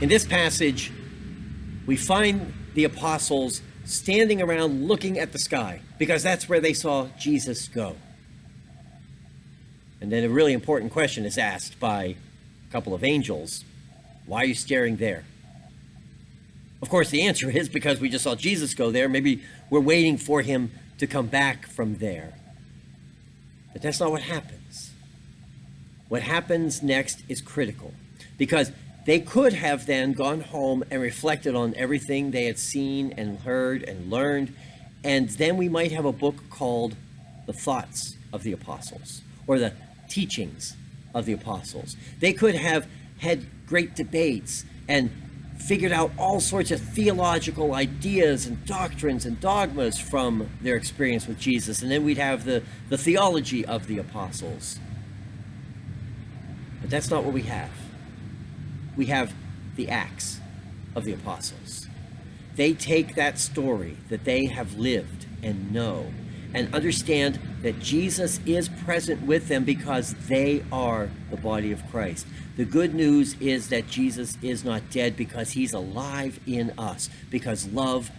In this passage, we find the apostles standing around looking at the sky because that's where they saw Jesus go. And then a really important question is asked by a couple of angels. Why are you staring there? Of course, the answer is because we just saw Jesus go there. Maybe we're waiting for him to come back from there. But that's not what happens. What happens next is critical, because they could have then gone home and reflected on everything they had seen and heard and learned, and then we might have a book called The Thoughts of the Apostles, or The Teachings of the Apostles. They could have had great debates and figured out all sorts of theological ideas and doctrines and dogmas from their experience with Jesus, and then we'd have the theology of the apostles. But that's not what we have. We have the Acts of the apostles. They take that story that they have lived and know and understand that Jesus is present with them because they are the body of Christ. The good news is that Jesus is not dead because he's alive in us, because love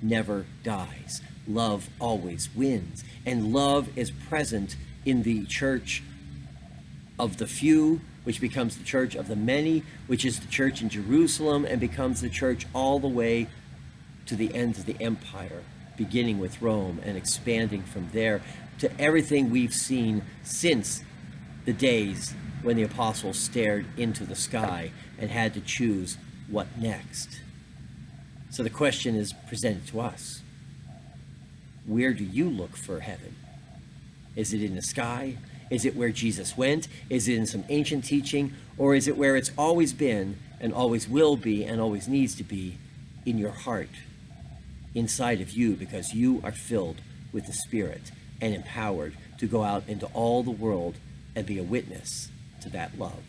never dies. Love always wins. And love is present in the church of the few, which becomes the church of the many, which is the church in Jerusalem and becomes the church all the way to the ends of the empire, beginning with Rome and expanding from there to everything we've seen since the days when the apostles stared into the sky and had to choose what next. So the question is presented to us. Where do you look for heaven? Is it in the sky? Is it where Jesus went? Is it in some ancient teaching? Or is it where it's always been and always will be and always needs to be, in your heart, inside of you, because you are filled with the Spirit and empowered to go out into all the world and be a witness to that love?